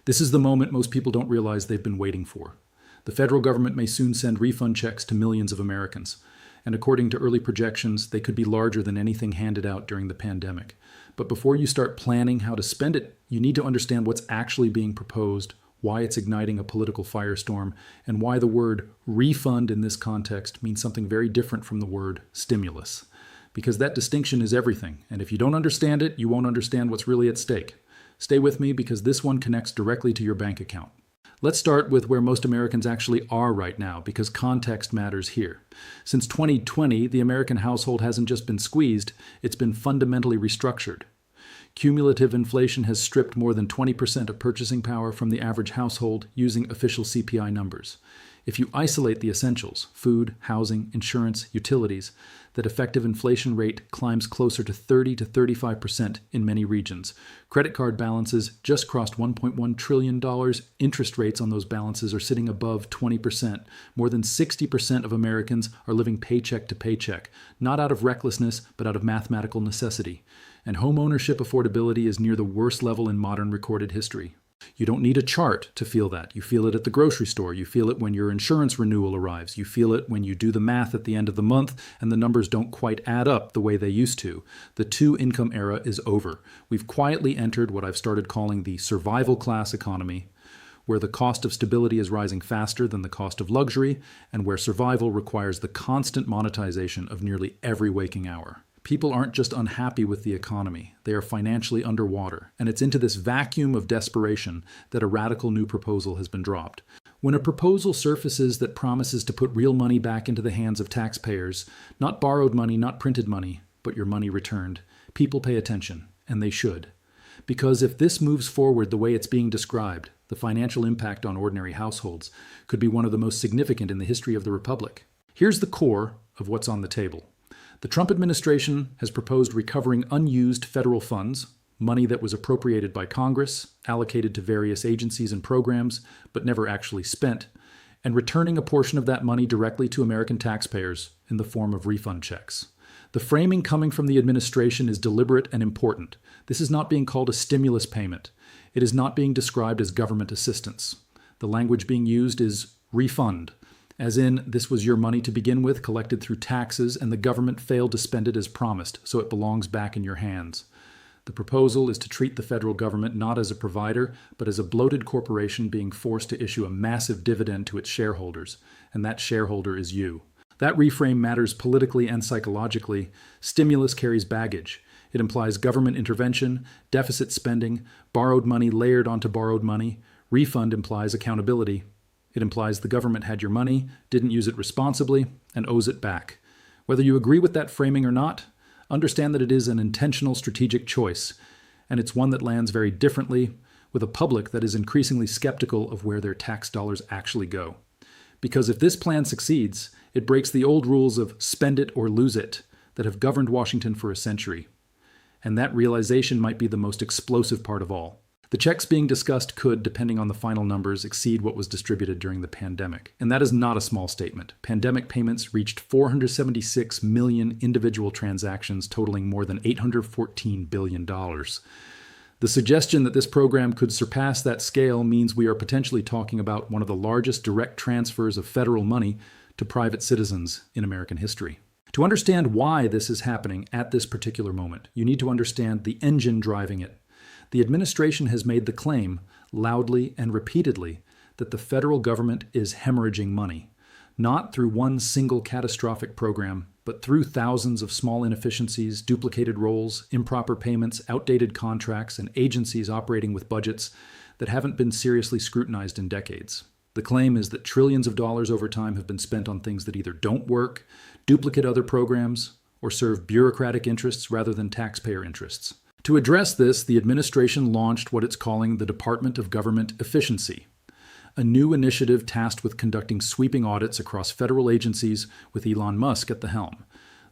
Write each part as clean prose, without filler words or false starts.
This is the moment most people don't realize they've been waiting for. The federal government may soon send refund checks to millions of Americans, and according to early projections, they could be larger than anything handed out during the pandemic. But before you start planning how to spend it, you need to understand what's actually being proposed, why it's igniting a political firestorm, and why the word refund in this context means something very different from the word stimulus. Because that distinction is everything, and if you don't understand it, you won't understand what's really at stake. Stay with me because this one connects directly to your bank account. Let's start with where most Americans actually are right now, because context matters here. Since 2020, the American household hasn't just been squeezed, it's been fundamentally restructured. Cumulative inflation has stripped more than 20% of purchasing power from the average household using official CPI numbers. If you isolate the essentials, food, housing, insurance, utilities, that effective inflation rate climbs closer to 30 to 35% in many regions. Credit card balances just crossed $1.1 trillion. Interest rates on those balances are sitting above 20%. More than 60% of Americans are living paycheck to paycheck, not out of recklessness, but out of mathematical necessity. And home ownership affordability is near the worst level in modern recorded history. You don't need a chart to feel that. You feel it at the grocery store. You feel it when your insurance renewal arrives. You feel it when you do the math at the end of the month and the numbers don't quite add up the way they used to. The two-income era is over. We've quietly entered what I've started calling the survival class economy, where the cost of stability is rising faster than the cost of luxury, and where survival requires the constant monetization of nearly every waking hour. People aren't just unhappy with the economy, they are financially underwater, and it's into this vacuum of desperation that a radical new proposal has been dropped. When a proposal surfaces that promises to put real money back into the hands of taxpayers, not borrowed money, not printed money, but your money returned, people pay attention, and they should. Because if this moves forward the way it's being described, the financial impact on ordinary households could be one of the most significant in the history of the Republic. Here's the core of what's on the table. The Trump administration has proposed recovering unused federal funds, money that was appropriated by Congress, allocated to various agencies and programs, but never actually spent, and returning a portion of that money directly to American taxpayers in the form of refund checks. The framing coming from the administration is deliberate and important. This is not being called a stimulus payment. It is not being described as government assistance. The language being used is refund. As in, this was your money to begin with, collected through taxes, and the government failed to spend it as promised, so it belongs back in your hands. The proposal is to treat the federal government not as a provider, but as a bloated corporation being forced to issue a massive dividend to its shareholders, and that shareholder is you. That reframe matters politically and psychologically. Stimulus carries baggage. It implies government intervention, deficit spending, borrowed money layered onto borrowed money. Refund implies accountability. It implies the government had your money, didn't use it responsibly, and owes it back. Whether you agree with that framing or not, understand that it is an intentional strategic choice, and it's one that lands very differently with a public that is increasingly skeptical of where their tax dollars actually go. Because if this plan succeeds, it breaks the old rules of spend it or lose it that have governed Washington for a century. And that realization might be the most explosive part of all. The checks being discussed could, depending on the final numbers, exceed what was distributed during the pandemic. And that is not a small statement. Pandemic payments reached 476 million individual transactions, totaling more than $814 billion. The suggestion that this program could surpass that scale means we are potentially talking about one of the largest direct transfers of federal money to private citizens in American history. To understand why this is happening at this particular moment, you need to understand the engine driving it. The administration has made the claim, loudly and repeatedly, that the federal government is hemorrhaging money, not through one single catastrophic program, but through thousands of small inefficiencies, duplicated roles, improper payments, outdated contracts, and agencies operating with budgets that haven't been seriously scrutinized in decades. The claim is that trillions of dollars over time have been spent on things that either don't work, duplicate other programs, or serve bureaucratic interests rather than taxpayer interests. To address this, the administration launched what it's calling the Department of Government Efficiency, a new initiative tasked with conducting sweeping audits across federal agencies with Elon Musk at the helm.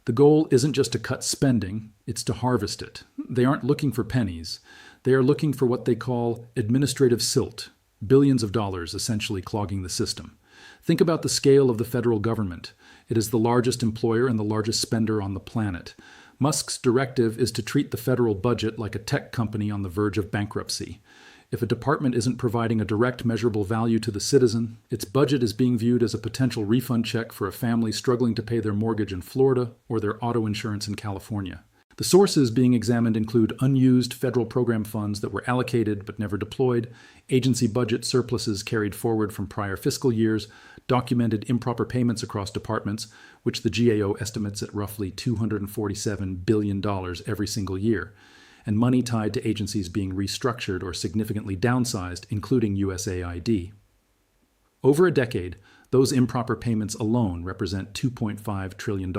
The goal isn't just to cut spending, it's to harvest it. They aren't looking for pennies. They are looking for what they call administrative silt, billions of dollars essentially clogging the system. Think about the scale of the federal government. It is the largest employer and the largest spender on the planet. Musk's directive is to treat the federal budget like a tech company on the verge of bankruptcy. If a department isn't providing a direct measurable value to the citizen, its budget is being viewed as a potential refund check for a family struggling to pay their mortgage in Florida or their auto insurance in California. The sources being examined include unused federal program funds that were allocated but never deployed, agency budget surpluses carried forward from prior fiscal years, documented improper payments across departments, which the GAO estimates at roughly $247 billion every single year, and money tied to agencies being restructured or significantly downsized, including USAID. Over a decade, those improper payments alone represent $2.5 trillion.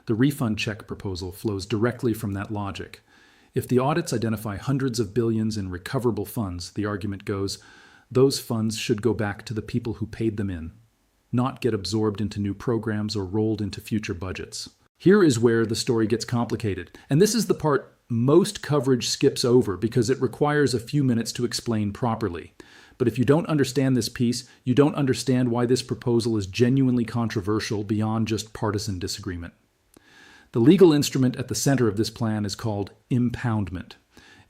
The refund check proposal flows directly from that logic. If the audits identify hundreds of billions in recoverable funds, the argument goes, those funds should go back to the people who paid them in, not get absorbed into new programs or rolled into future budgets. Here is where the story gets complicated, and this is the part most coverage skips over because it requires a few minutes to explain properly. But if you don't understand this piece, you don't understand why this proposal is genuinely controversial beyond just partisan disagreement. The legal instrument at the center of this plan is called impoundment.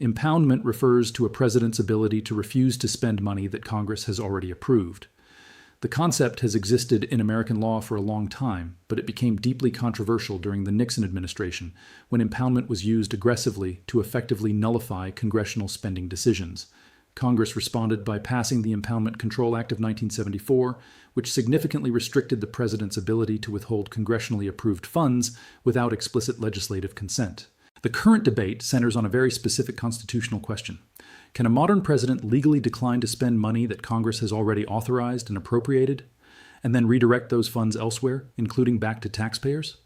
Impoundment refers to a president's ability to refuse to spend money that Congress has already approved. The concept has existed in American law for a long time, but it became deeply controversial during the Nixon administration, when impoundment was used aggressively to effectively nullify congressional spending decisions. Congress responded by passing the Impoundment Control Act of 1974, which significantly restricted the president's ability to withhold congressionally approved funds without explicit legislative consent. The current debate centers on a very specific constitutional question. Can a modern president legally decline to spend money that Congress has already authorized and appropriated, and then redirect those funds elsewhere, including back to taxpayers?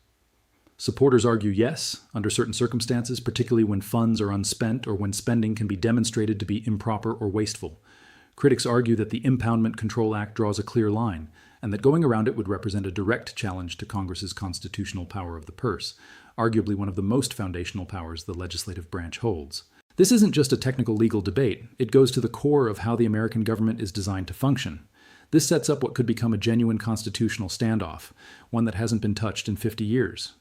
Supporters argue yes, under certain circumstances, particularly when funds are unspent or when spending can be demonstrated to be improper or wasteful. Critics argue that the Impoundment Control Act draws a clear line, and that going around it would represent a direct challenge to Congress's constitutional power of the purse, arguably one of the most foundational powers the legislative branch holds. This isn't just a technical legal debate, it goes to the core of how the American government is designed to function. This sets up what could become a genuine constitutional standoff, one that hasn't been touched in 50 years.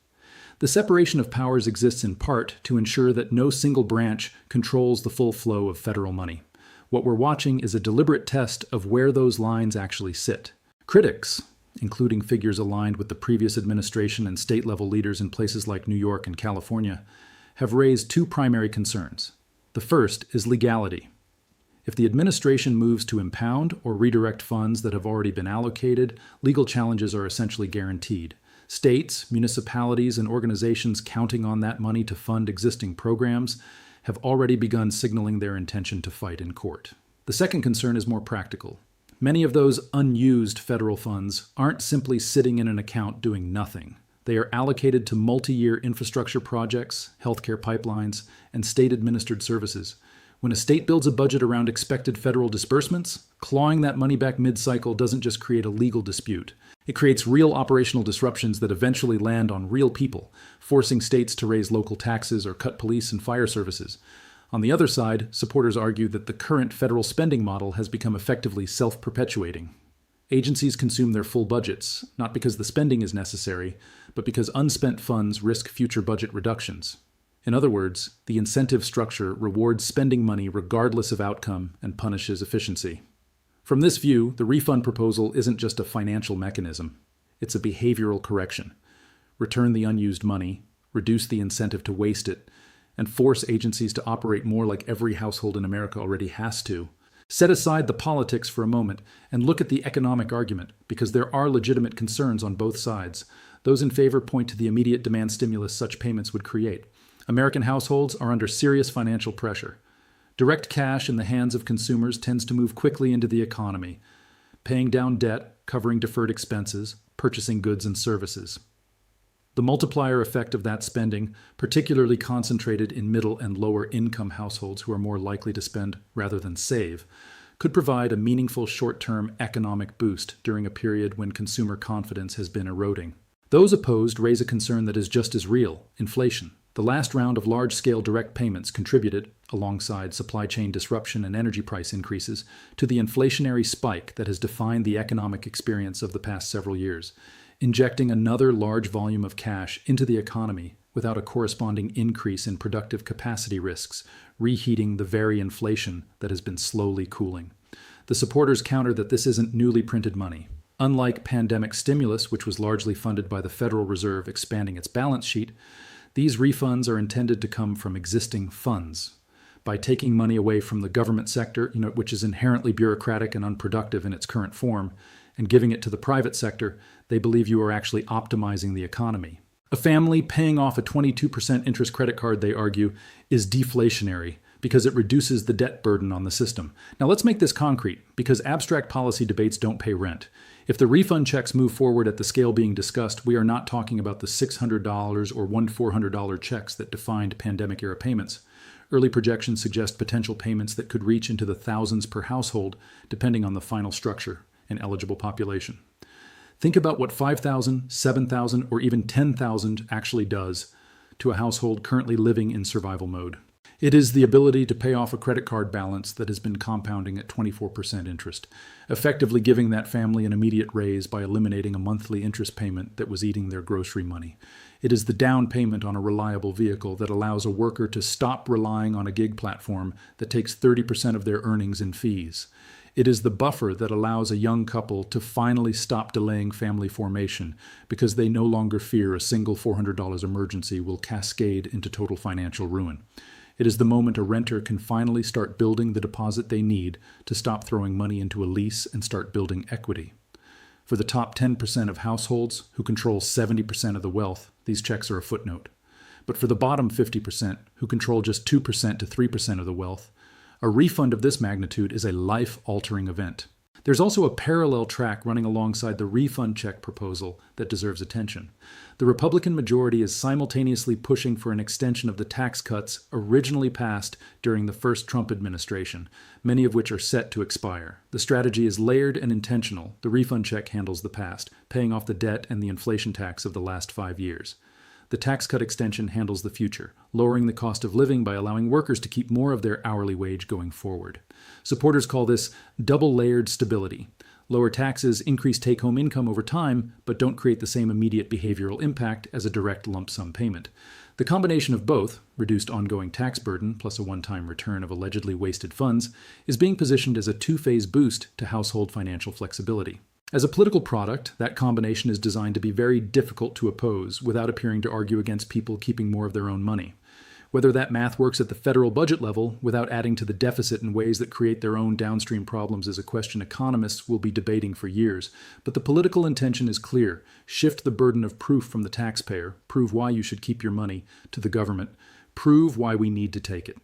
The separation of powers exists in part to ensure that no single branch controls the full flow of federal money. What we're watching is a deliberate test of where those lines actually sit. Critics, including figures aligned with the previous administration and state-level leaders in places like New York and California, have raised two primary concerns. The first is legality. If the administration moves to impound or redirect funds that have already been allocated, legal challenges are essentially guaranteed. States, municipalities, and organizations counting on that money to fund existing programs have already begun signaling their intention to fight in court. The second concern is more practical. Many of those unused federal funds aren't simply sitting in an account doing nothing. They are allocated to multi-year infrastructure projects, healthcare pipelines, and state-administered services. When a state builds a budget around expected federal disbursements, clawing that money back mid-cycle doesn't just create a legal dispute. It creates real operational disruptions that eventually land on real people, forcing states to raise local taxes or cut police and fire services. On the other side, supporters argue that the current federal spending model has become effectively self-perpetuating. Agencies consume their full budgets, not because the spending is necessary, but because unspent funds risk future budget reductions. In other words, the incentive structure rewards spending money regardless of outcome and punishes efficiency. From this view, the refund proposal isn't just a financial mechanism. It's a behavioral correction. Return the unused money, reduce the incentive to waste it, and force agencies to operate more like every household in America already has to. Set aside the politics for a moment and look at the economic argument, because there are legitimate concerns on both sides. Those in favor point to the immediate demand stimulus such payments would create. American households are under serious financial pressure. Direct cash in the hands of consumers tends to move quickly into the economy, paying down debt, covering deferred expenses, purchasing goods and services. The multiplier effect of that spending, particularly concentrated in middle and lower income households who are more likely to spend rather than save, could provide a meaningful short-term economic boost during a period when consumer confidence has been eroding. Those opposed raise a concern that is just as real: inflation. The last round of large-scale direct payments contributed, alongside supply chain disruption and energy price increases, to the inflationary spike that has defined the economic experience of the past several years, injecting another large volume of cash into the economy without a corresponding increase in productive capacity risks, reheating the very inflation that has been slowly cooling. The supporters counter that this isn't newly printed money. Unlike pandemic stimulus, which was largely funded by the Federal Reserve expanding its balance sheet, these refunds are intended to come from existing funds. By taking money away from the government sector, which is inherently bureaucratic and unproductive in its current form, and giving it to the private sector, they believe you are actually optimizing the economy. A family paying off a 22% interest credit card, they argue, is deflationary because it reduces the debt burden on the system. Now let's make this concrete, because abstract policy debates don't pay rent. If the refund checks move forward at the scale being discussed, we are not talking about the $600 or $400 checks that defined pandemic-era payments. Early projections suggest potential payments that could reach into the thousands per household, depending on the final structure and eligible population. Think about what $5,000, $7,000, or even $10,000 actually does to a household currently living in survival mode. It is the ability to pay off a credit card balance that has been compounding at 24% interest, effectively giving that family an immediate raise by eliminating a monthly interest payment that was eating their grocery money. It is the down payment on a reliable vehicle that allows a worker to stop relying on a gig platform that takes 30% of their earnings in fees. It is the buffer that allows a young couple to finally stop delaying family formation because they no longer fear a single $400 emergency will cascade into total financial ruin. It is the moment a renter can finally start building the deposit they need to stop throwing money into a lease and start building equity. For the top 10% of households who control 70% of the wealth, these checks are a footnote. But for the bottom 50%, who control just 2% to 3% of the wealth, a refund of this magnitude is a life-altering event. There's also a parallel track running alongside the refund check proposal that deserves attention. The Republican majority is simultaneously pushing for an extension of the tax cuts originally passed during the first Trump administration, many of which are set to expire. The strategy is layered and intentional. The refund check handles the past, paying off the debt and the inflation tax of the last 5 years. The tax cut extension handles the future, lowering the cost of living by allowing workers to keep more of their hourly wage going forward. Supporters call this double-layered stability. Lower taxes increase take-home income over time, but don't create the same immediate behavioral impact as a direct lump sum payment. The combination of both, reduced ongoing tax burden plus a one-time return of allegedly wasted funds, is being positioned as a two-phase boost to household financial flexibility. As a political product, that combination is designed to be very difficult to oppose without appearing to argue against people keeping more of their own money. Whether that math works at the federal budget level without adding to the deficit in ways that create their own downstream problems is a question economists will be debating for years. But the political intention is clear. Shift the burden of proof from the taxpayer, prove why you should keep your money, to the government, prove why we need to take it.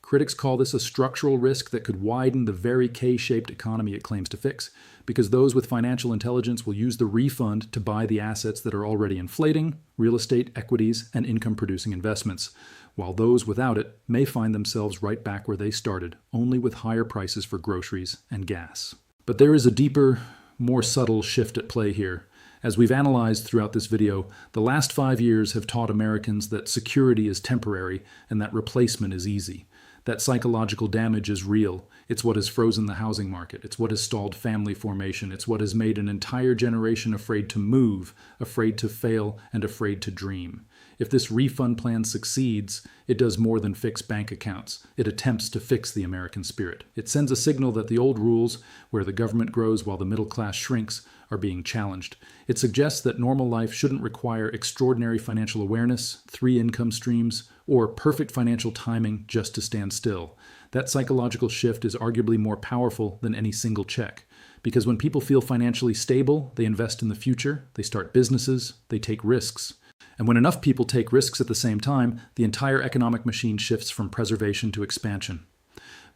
Critics call this a structural risk that could widen the very K-shaped economy it claims to fix, because those with financial intelligence will use the refund to buy the assets that are already inflating, real estate, equities, and income-producing investments, while those without it may find themselves right back where they started, only with higher prices for groceries and gas. But there is a deeper, more subtle shift at play here. As we've analyzed throughout this video, the last 5 years have taught Americans that security is temporary and that replacement is easy. That psychological damage is real. It's what has frozen the housing market. It's what has stalled family formation. It's what has made an entire generation afraid to move, afraid to fail, and afraid to dream. If this refund plan succeeds, it does more than fix bank accounts. It attempts to fix the American spirit. It sends a signal that the old rules, where the government grows while the middle class shrinks, are being challenged. It suggests that normal life shouldn't require extraordinary financial awareness, 3 income streams, or perfect financial timing just to stand still. That psychological shift is arguably more powerful than any single check. Because when people feel financially stable, they invest in the future, they start businesses, they take risks. And when enough people take risks at the same time, the entire economic machine shifts from preservation to expansion.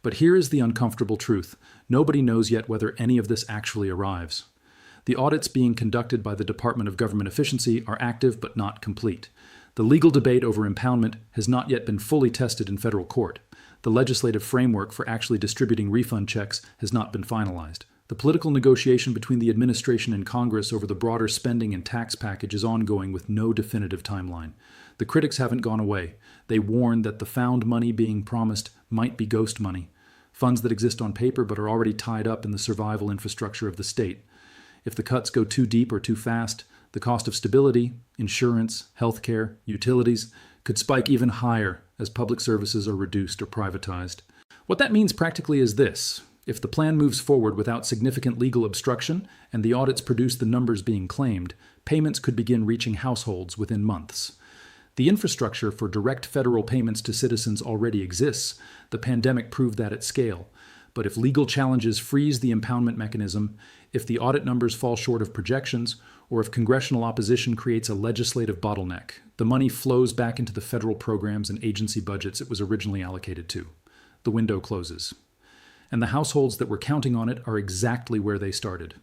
But here is the uncomfortable truth. Nobody knows yet whether any of this actually arrives. The audits being conducted by the Department of Government Efficiency are active but not complete. The legal debate over impoundment has not yet been fully tested in federal court. The legislative framework for actually distributing refund checks has not been finalized. The political negotiation between the administration and Congress over the broader spending and tax package is ongoing with no definitive timeline. The critics haven't gone away. They warn that the found money being promised might be ghost money, funds that exist on paper but are already tied up in the survival infrastructure of the state. If the cuts go too deep or too fast, The cost of stability, insurance, healthcare, utilities could spike even higher as public services are reduced or privatized. What that means practically is this. If the plan moves forward without significant legal obstruction and the audits produce the numbers being claimed, payments could begin reaching households within months. The infrastructure for direct federal payments to citizens already exists. The pandemic proved that at scale. But if legal challenges freeze the impoundment mechanism, if the audit numbers fall short of projections, or if congressional opposition creates a legislative bottleneck, the money flows back into the federal programs and agency budgets it was originally allocated to. The window closes. And the households that were counting on it are exactly where they started.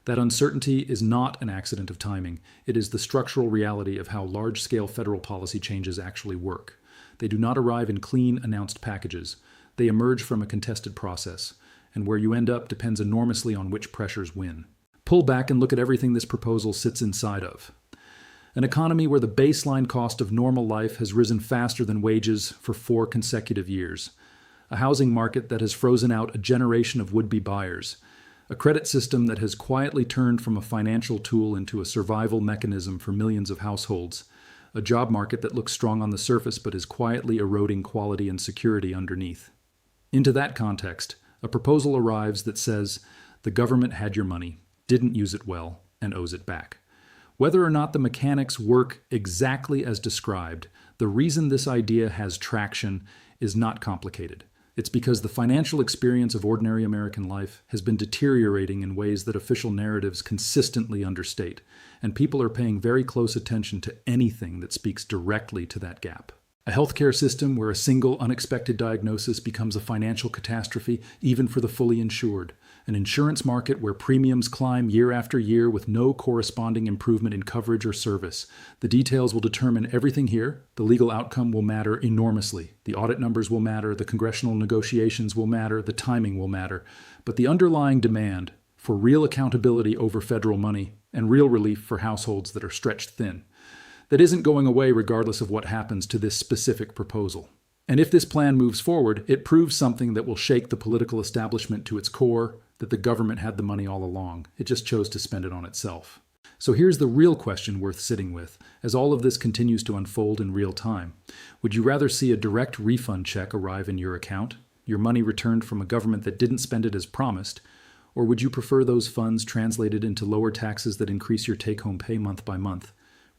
That uncertainty is not an accident of timing. It is the structural reality of how large-scale federal policy changes actually work. They do not arrive in clean, announced packages. They emerge from a contested process, and where you end up depends enormously on which pressures win. Pull back and look at everything this proposal sits inside of. An economy where the baseline cost of normal life has risen faster than wages for 4 consecutive years. A housing market that has frozen out a generation of would-be buyers. A credit system that has quietly turned from a financial tool into a survival mechanism for millions of households. A job market that looks strong on the surface but is quietly eroding quality and security underneath. Into that context, a proposal arrives that says, the government had your money, didn't use it well, and owes it back. Whether or not the mechanics work exactly as described, the reason this idea has traction is not complicated. It's because the financial experience of ordinary American life has been deteriorating in ways that official narratives consistently understate, and people are paying very close attention to anything that speaks directly to that gap. A healthcare system where a single unexpected diagnosis becomes a financial catastrophe, even for the fully insured. An insurance market where premiums climb year after year with no corresponding improvement in coverage or service. The details will determine everything here. The legal outcome will matter enormously. The audit numbers will matter. The congressional negotiations will matter. The timing will matter. But the underlying demand for real accountability over federal money and real relief for households that are stretched thin, that isn't going away regardless of what happens to this specific proposal. And if this plan moves forward, it proves something that will shake the political establishment to its core, that the government had the money all along. It just chose to spend it on itself. So here's the real question worth sitting with, as all of this continues to unfold in real time. Would you rather see a direct refund check arrive in your account, your money returned from a government that didn't spend it as promised, or would you prefer those funds translated into lower taxes that increase your take-home pay month by month?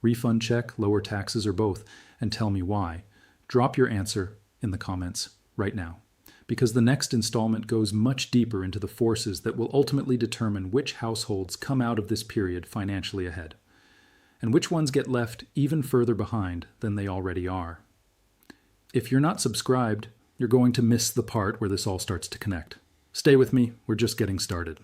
Refund check, lower taxes, or both, and tell me why. Drop your answer in the comments right now, because the next installment goes much deeper into the forces that will ultimately determine which households come out of this period financially ahead, and which ones get left even further behind than they already are. If you're not subscribed, you're going to miss the part where this all starts to connect. Stay with me, we're just getting started.